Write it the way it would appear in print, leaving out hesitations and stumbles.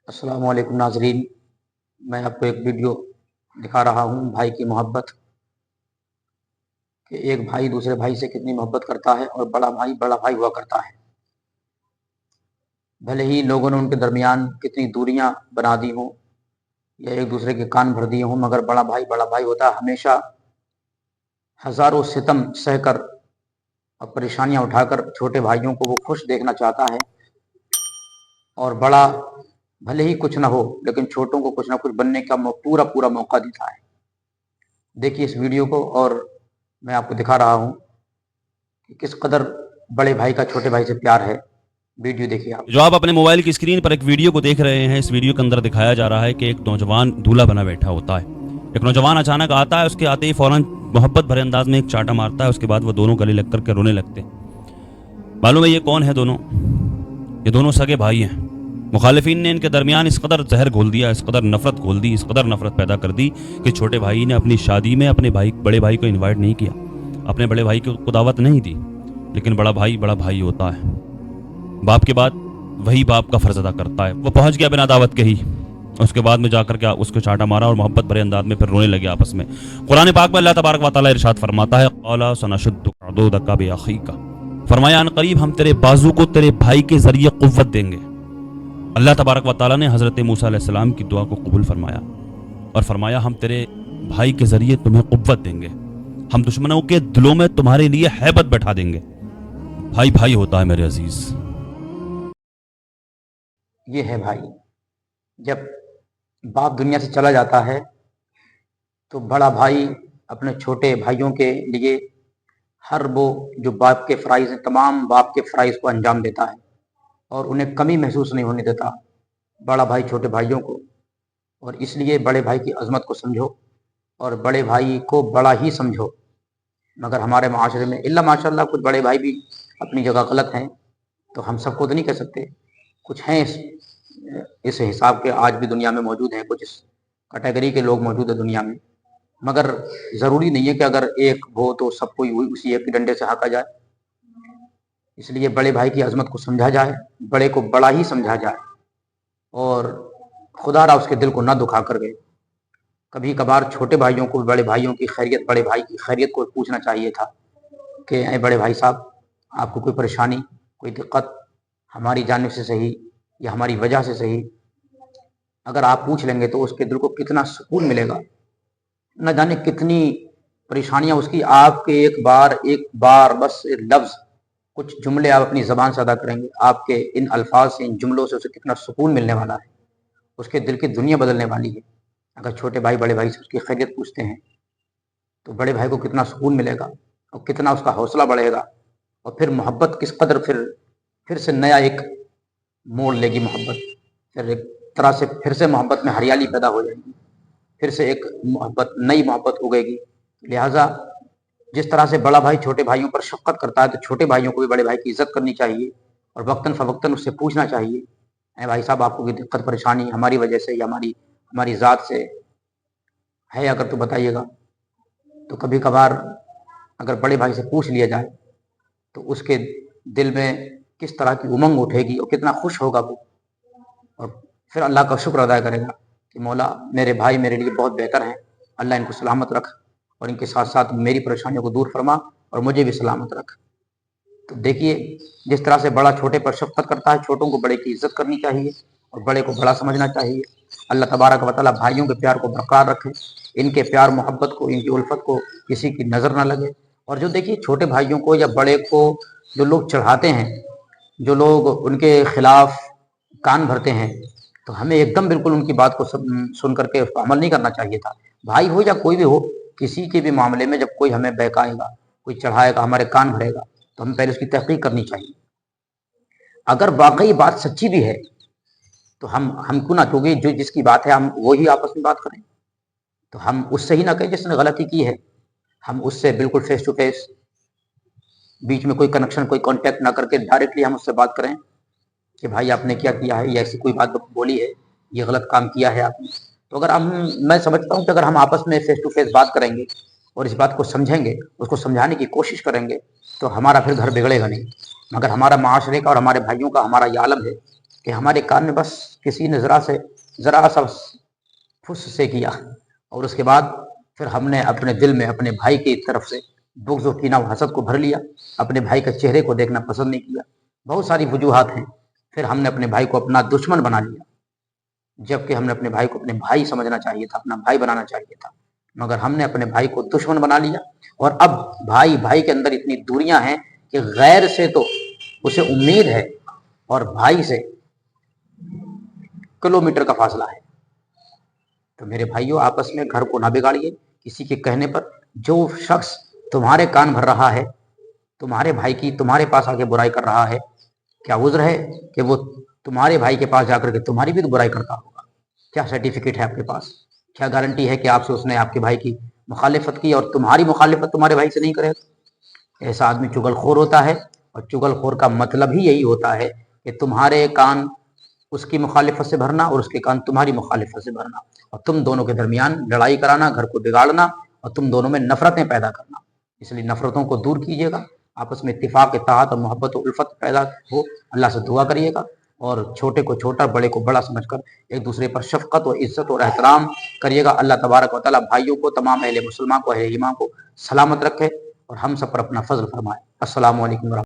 अस्सलाम वालेकुम नाज़रीन, मैं आपको एक वीडियो दिखा रहा हूँ भाई की मोहब्बत कि एक भाई दूसरे भाई से कितनी मोहब्बत करता है और बड़ा भाई हुआ करता है। भले ही लोगों ने उनके दरमियान कितनी दूरियां बना दी हों या एक दूसरे के कान भर दिए हों, मगर बड़ा भाई होता है। हमेशा हज़ारों सितम सहकर और परेशानियां उठाकर छोटे भाइयों को वो खुश देखना चाहता है और बड़ा भले ही कुछ ना हो लेकिन छोटों को कुछ ना कुछ बनने का पूरा मौका देता है। देखिए इस वीडियो को और मैं आपको दिखा रहा हूँ कि किस कदर बड़े भाई का छोटे भाई से प्यार है। वीडियो देखिए आप। जो आप अपने मोबाइल की स्क्रीन पर एक वीडियो को देख रहे हैं, इस वीडियो के अंदर दिखाया जा रहा है कि एक नौजवान दूल्हा बना बैठा होता है। एक नौजवान अचानक आता है, उसके आते ही फौरन मोहब्बत भरे अंदाज में एक चाटा मारता है। उसके बाद वो दोनों गले लग करके रोने लगते हैं। मालूम है ये कौन है दोनों? ये दोनों सगे भाई हैं। मुखालिफिन ने इनके दरमियान इस कदर जहर घोल दिया, इस कदर नफरत घोल दी, इस कदर नफरत पैदा कर दी कि छोटे भाई ने अपनी शादी में अपने बड़े भाई को इन्वाइट नहीं किया, अपने बड़े भाई को दावत नहीं दी। लेकिन बड़ा भाई होता है। बाप के बाद वही बाप का फर्ज अदा करता है। वो पहुंच गया बिना दावत के ही, उसके बाद में जाकर के उसको चाटा मारा और मोहब्बत भरे अंदाज में फिर रोने लगे आपस में। कुरान पाक में अल्लाह तबारक व तआला इरशाद फरमाता है, क़ाला सनशुद्दु अदूदका बिअखीका, फरमाया अन करीब हम तेरे बाजू को तेरे भाई के जरिए कुव्वत देंगे। अल्लाह तबारक व तआला ने हज़रत मूसा अलैहिस्सलाम की दुआ को कबूल फरमाया और फरमाया हम तेरे भाई के जरिए तुम्हें कुव्वत देंगे, हम दुश्मनों के दिलों में तुम्हारे लिए हैबत बैठा देंगे। भाई होता है मेरे अजीज। ये है भाई। जब बाप दुनिया से चला जाता है तो बड़ा भाई अपने छोटे भाइयों के लिए हर वो जो बाप के फ़राइज़ हैं, तमाम बाप के फ़राइज़ को अंजाम देता है और उन्हें कमी महसूस नहीं होने देता बड़ा भाई छोटे भाइयों को। और इसलिए बड़े भाई की अज़मत को समझो और बड़े भाई को बड़ा ही समझो। मगर हमारे माशरे में इल्ला माशाअल्लाह कुछ बड़े भाई भी अपनी जगह गलत हैं, तो हम सबको तो नहीं कह सकते। कुछ हैं इस हिसाब के आज भी दुनिया में मौजूद हैं, कुछ इस कैटेगरी के लोग मौजूद हैं दुनिया में। मगर ज़रूरी नहीं है कि अगर एक हो तो सबको उसी एक डंडे से हाँका जाए। इसलिए बड़े भाई की अज़मत को समझा जाए, बड़े को बड़ा ही समझा जाए और खुदा रा उसके दिल को ना दुखा कर गए। कभी कभार छोटे भाइयों को बड़े भाइयों की खैरियत, बड़े भाई की खैरियत को पूछना चाहिए था कि ऐ बड़े भाई साहब, आपको कोई परेशानी, कोई दिक्कत, हमारी जानिब से सही या हमारी वजह से सही, अगर आप पूछ लेंगे तो उसके दिल को कितना सुकून मिलेगा। न जाने कितनी परेशानियां उसकी आपके एक बार बस एक लफ्ज़, कुछ जुमले आप अपनी ज़बान से अदा करेंगे, आपके इन अल्फाज से, इन जुमलों से उसे कितना सुकून मिलने वाला है। उसके दिल की दुनिया बदलने वाली है। अगर छोटे भाई बड़े भाई से उसकी खैरियत पूछते हैं तो बड़े भाई को कितना सुकून मिलेगा और कितना उसका हौसला बढ़ेगा और फिर मोहब्बत किस कदर फिर से नया एक मोड़ लेगी मोहब्बत। फिर एक तरह से फिर से मोहब्बत में हरियाली पैदा हो जाएगी, फिर से एक नई मोहब्बत उगेगी। लिहाजा जिस तरह से बड़ा भाई छोटे भाइयों पर शफ़क़त करता है तो छोटे भाइयों को भी बड़े भाई की इज़्ज़त करनी चाहिए और वक्तन फ़वक्तन उससे पूछना चाहिए, ऐ भाई साहब, आपको कोई दिक्कत परेशानी हमारी वजह से या हमारी ज़ात से है अगर तो बताइएगा। तो कभी कभार अगर बड़े भाई से पूछ लिया जाए तो उसके दिल में किस तरह की उमंग उठेगी और कितना खुश होगा वो, और फिर अल्लाह का शुक्र अदा करेगा कि मौला मेरे भाई मेरे लिए बहुत बेहतर हैं, अल्लाह इनको सलामत रख और इनके साथ साथ मेरी परेशानियों को दूर फरमा और मुझे भी सलामत रख। तो देखिए जिस तरह से बड़ा छोटे पर शफ़क़त करता है, छोटों को बड़े की इज़्ज़त करनी चाहिए और बड़े को बड़ा समझना चाहिए। अल्लाह तबारक व तआला भाइयों के प्यार को बरकरार रखे, इनके प्यार मोहब्बत को, इनकी उल्फत को किसी की नज़र ना लगे। और जो देखिए छोटे भाइयों को या बड़े को जो लोग चढ़ाते हैं, जो लोग उनके खिलाफ कान भरते हैं, तो हमें एकदम बिल्कुल उनकी बात को सुन करके उस पर अमल नहीं करना चाहिए था। भाई हो या कोई भी हो, किसी के भी मामले में जब कोई हमें बहकाएगा, कोई चढ़ाएगा, हमारे कान भरेगा, तो हमें पहले उसकी तहकीक करनी चाहिए। अगर वाकई बात सच्ची भी है तो हम क्यों ना, क्योंकि जो जिसकी बात है हम वही आपस में बात करें, तो हम उससे ही ना कहें जिसने गलती की है, हम उससे बिल्कुल फेस टू फेस, बीच में कोई कनेक्शन, कोई कांटेक्ट ना करके डायरेक्टली हम उससे बात करें कि भाई आपने क्या किया है, या ऐसी कोई बात बोली है, ये गलत काम किया है आपने। तो अगर मैं समझता हूँ कि अगर हम आपस में फेस टू फेस बात करेंगे और इस बात को समझेंगे, उसको समझाने की कोशिश करेंगे, तो हमारा फिर घर बिगड़ेगा नहीं। मगर हमारा माशरे का और हमारे भाइयों का हमारा ये आलम है کہ ہمارے کان میں بس کسی نے ذرا سا پھس سے کیا اور اس کے بعد پھر ہم نے اپنے دل میں اپنے بھائی کی طرف سے بغض و کینہ و حسد کو بھر لیا، اپنے بھائی کے چہرے کو دیکھنا پسند نہیں کیا، بہت ساری وجوہات ہیں، پھر ہم نے اپنے بھائی کو اپنا دشمن بنا لیا، جبکہ ہم نے اپنے بھائی کو اپنے بھائی سمجھنا چاہیے تھا، اپنا بھائی بنانا چاہیے تھا، مگر ہم نے اپنے بھائی کو دشمن بنا لیا۔ اور اب بھائی کے اندر اتنی دوریاں ہیں کہ غیر سے تو اسے امید ہے اور بھائی سے کلومیٹر کا فاصلہ ہے۔ تو میرے بھائیوں، آپس میں گھر کو نہ بگاڑیے کسی کے کہنے پر۔ جو شخص تمہارے کان بھر رہا ہے، تمہارے بھائی کی تمہارے پاس آ کے برائی کر رہا ہے، کیا عذر ہے کہ وہ تمہارے بھائی کے پاس جا کر کے تمہاری بھی تو برائی کرتا ہوگا؟ کیا سرٹیفکیٹ ہے آپ کے پاس؟ کیا گارنٹی ہے کہ آپ سے اس نے آپ کے بھائی کی مخالفت کی اور تمہاری مخالفت تمہارے بھائی سے نہیں کرے؟ ایسا آدمی چغل خور ہوتا ہے، اور چغل خور کا مطلب ہی یہی ہوتا ہے کہ تمہارے کان اس کی مخالفت سے بھرنا اور اس کے کان تمہاری مخالفت سے بھرنا، اور تم دونوں کے درمیان لڑائی کرانا، گھر کو بگاڑنا، اور تم دونوں میں نفرتیں پیدا کرنا۔ اس لیے نفرتوں کو دور کیجیے گا، آپس میں اتفاق، اتحاد اور محبت و الفت پیدا ہو، اللہ سے دعا کریے گا، اور چھوٹے کو چھوٹا، بڑے کو بڑا سمجھ کر ایک دوسرے پر شفقت و عزت اور احترام کریے گا۔ اللہ تبارک و تعالیٰ بھائیوں کو، تمام اہل مسلمان کو، اہل ایمان کو سلامت رکھے اور ہم سب پر اپنا فضل فرمائے۔ السلام علیکم ورحمۃ اللہ۔